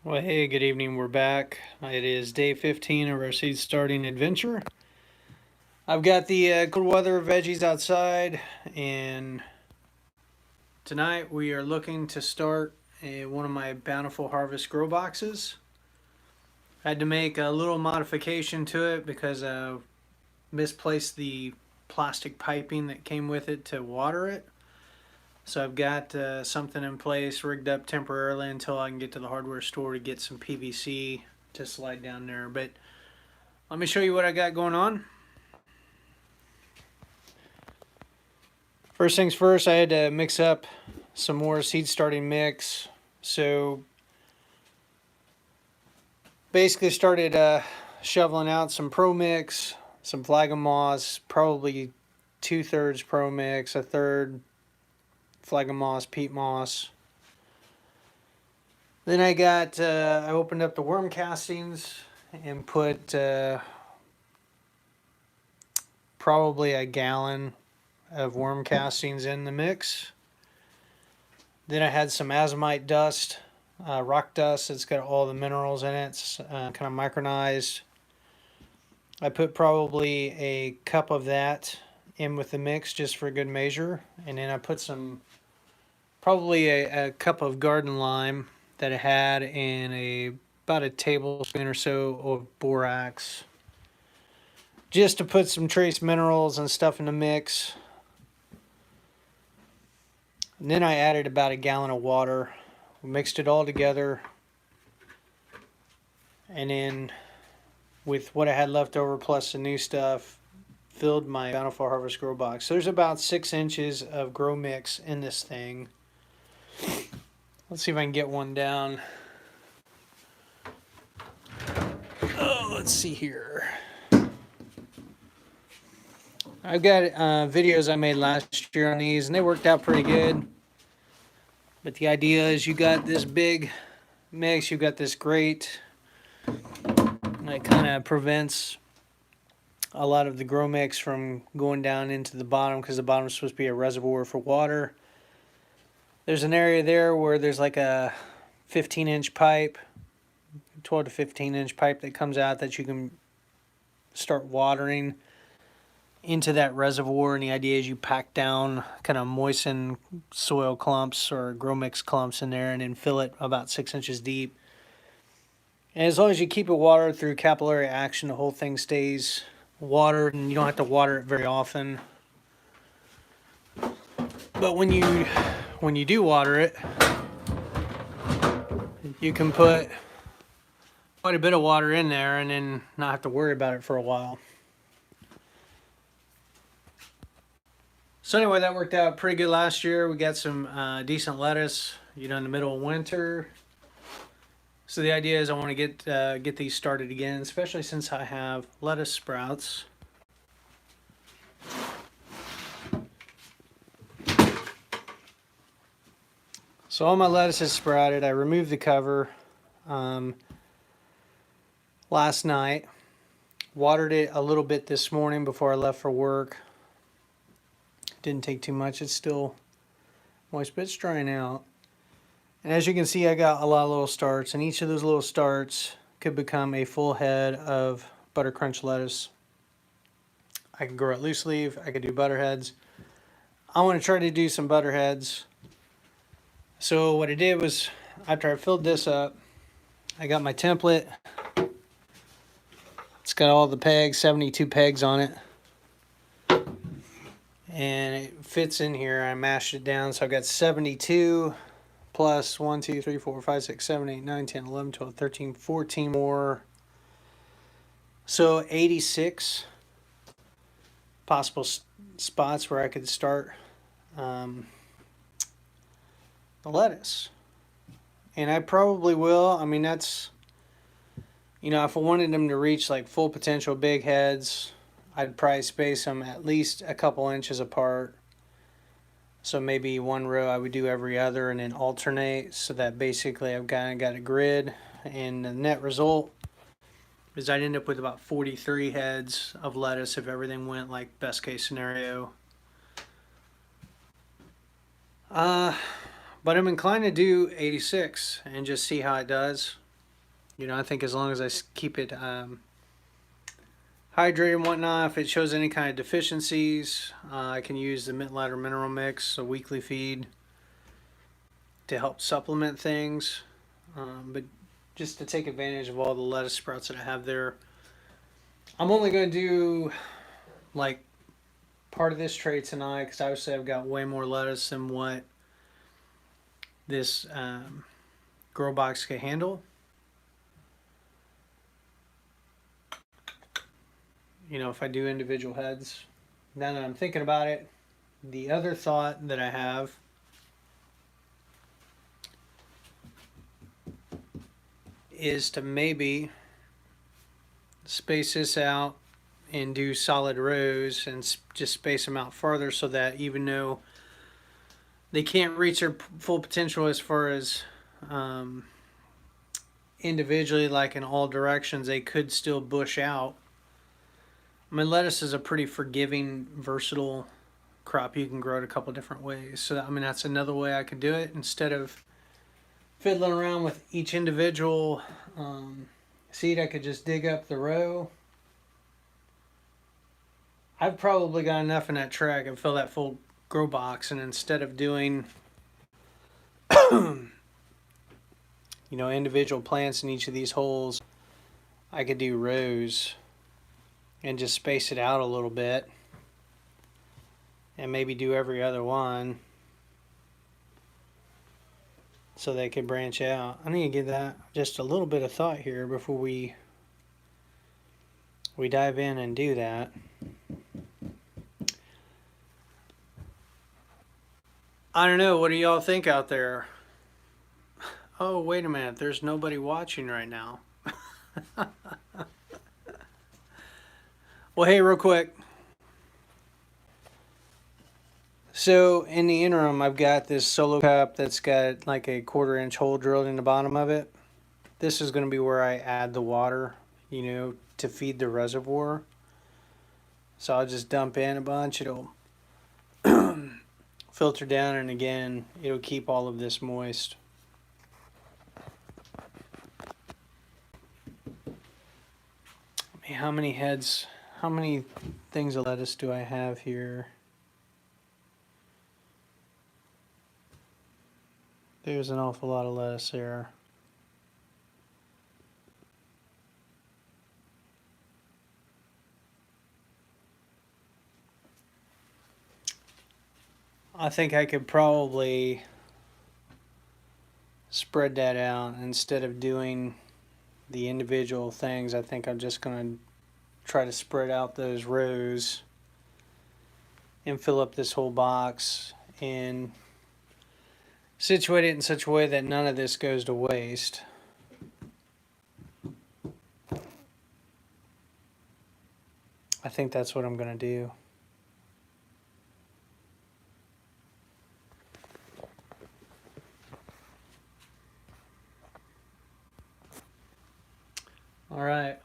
Well, hey, good evening. We're back. It is day 15 of our seed starting adventure. I've got the cold weather veggies outside, and tonight we are looking to start one of my Bountiful Harvest grow boxes. I had to make a little modification to it because I misplaced the plastic piping that came with it to water it. So I've got something in place, rigged up temporarily until I can get to the hardware store to get some PVC to slide down there. But let me show you what I got going on. First things first, I had to mix up some more seed starting mix. So basically started shoveling out some Pro Mix, some Phlegm Moss, probably 2/3 Pro Mix, a third Phlegm Moss, peat moss. Then I opened up the worm castings and put probably a gallon of worm castings in the mix. Then I had some azomite dust, rock dust. It's got all the minerals in it. It's kind of micronized. I put probably a cup of that in with the mix just for good measure. And then I put probably a cup of garden lime that I had in about a tablespoon or so of borax, just to put some trace minerals and stuff in the mix. And then I added about a gallon of water, mixed it all together, and then with what I had left over plus the new stuff, filled my Bountiful Harvest grow box. So there's about 6 inches of grow mix in this thing. Let's see if I can get one down. Oh, let's see here. I've got videos I made last year on these, and they worked out pretty good. But the idea is you got this big mix, you got this grate, and it kind of prevents a lot of the grow mix from going down into the bottom because the bottom is supposed to be a reservoir for water. There's an area there where there's like a 15-inch pipe, 12 to 15-inch pipe that comes out that you can start watering into that reservoir, and the idea is you pack down, kind of moisten soil clumps or grow mix clumps in there and then fill it about 6 inches deep. And as long as you keep it watered through capillary action, the whole thing stays watered and you don't have to water it very often. But when you do water it, you can put quite a bit of water in there and then not have to worry about it for a while. So anyway, that worked out pretty good last year. We got some decent lettuce, in the middle of winter. So the idea is I want to get these started again, especially since I have lettuce sprouts. So all my lettuce is sprouted. I removed the cover last night. Watered it a little bit this morning before I left for work. Didn't take too much. It's still moist, but it's drying out. And as you can see, I got a lot of little starts, and each of those little starts could become a full head of butter crunch lettuce. I could grow it loose leaf. I could do butterheads. I want to try to do some butterheads. So what I did was, after I filled this up, I got my template. It's got all the pegs, 72 pegs on it. And it fits in here. I mashed it down, so I've got 72 plus 1, 2, 3, 4, 5, 6, 7, 8, 9, 10, 11, 12, 13, 14 more. So 86 possible spots where I could start the lettuce. And I probably will. I mean, that's, if I wanted them to reach like full potential big heads, I'd probably space them at least a couple inches apart. So maybe one row I would do every other and then alternate, so that basically I've kind of got a grid. And the net result is I'd end up with about 43 heads of lettuce if everything went like best case scenario. But I'm inclined to do 86 and just see how it does. You know, I think as long as I keep it hydrated and whatnot, if it shows any kind of deficiencies, I can use the Mint Ladder Mineral Mix, a weekly feed, to help supplement things. But just to take advantage of all the lettuce sprouts that I have there, I'm only going to do like part of this tray tonight because obviously I've got way more lettuce than what this grow box can handle. You know, if I do individual heads. Now that I'm thinking about it, the other thought that I have is to maybe space this out and do solid rows and just space them out farther so that even though they can't reach their full potential as far as individually, like in all directions, they could still bush out. I mean, lettuce is a pretty forgiving, versatile crop. You can grow it a couple different ways. So, I mean, that's another way I could do it instead of fiddling around with each individual seed. I could just dig up the row. I've probably got enough in that tray. I can fill that full grow box, and instead of doing you know, individual plants in each of these holes, I could do rows and just space it out a little bit and maybe do every other one so they could branch out. I need to give that just a little bit of thought here before we dive in and do that. I don't know, what do y'all think out there? Oh, wait a minute, there's nobody watching right now. Well, hey, real quick. So in the interim, I've got this solo cup that's got like a 1/4-inch hole drilled in the bottom of it. This is going to be where I add the water, you know, to feed the reservoir. So I'll just dump in a bunch. It'll filter down, and again, it'll keep all of this moist. How many heads, how many things of lettuce do I have here? There's an awful lot of lettuce there. I think I could probably spread that out instead of doing the individual things. I think I'm just going to try to spread out those rows and fill up this whole box and situate it in such a way that none of this goes to waste. I think that's what I'm going to do. All right.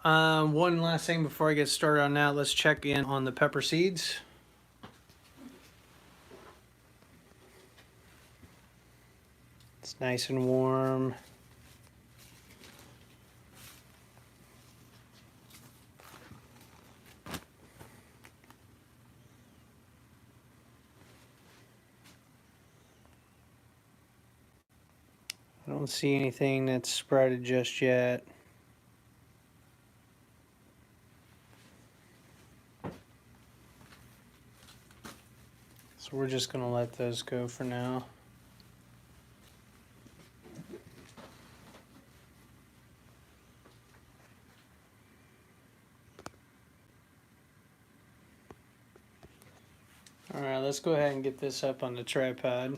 One last thing before I get started on that, let's check in on the pepper seeds. It's nice and warm. I don't see anything that's sprouted just yet. So we're just going to let those go for now. All right, let's go ahead and get this up on the tripod.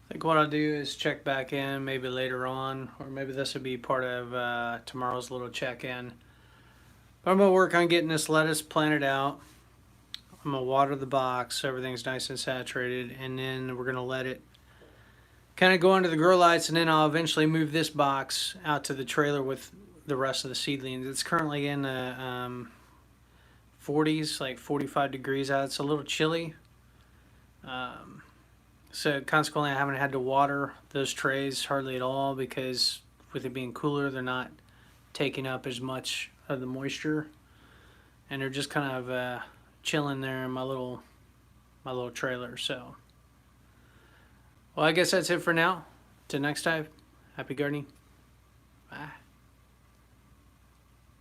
I think what I'll do is check back in maybe later on, or maybe this will be part of tomorrow's little check-in. But I'm going to work on getting this lettuce planted out. I'm going to water the box so everything's nice and saturated, and then we're going to let it kind of go under the grow lights, and then I'll eventually move this box out to the trailer with the rest of the seedlings. It's currently in the 40s, like 45 degrees out. It's a little chilly. Um, so consequently, I haven't had to water those trays hardly at all because with it being cooler, they're not taking up as much of the moisture, and they're just kind of chilling there in my little trailer. So, well, I guess that's it for now. Till next time, happy gardening. Bye.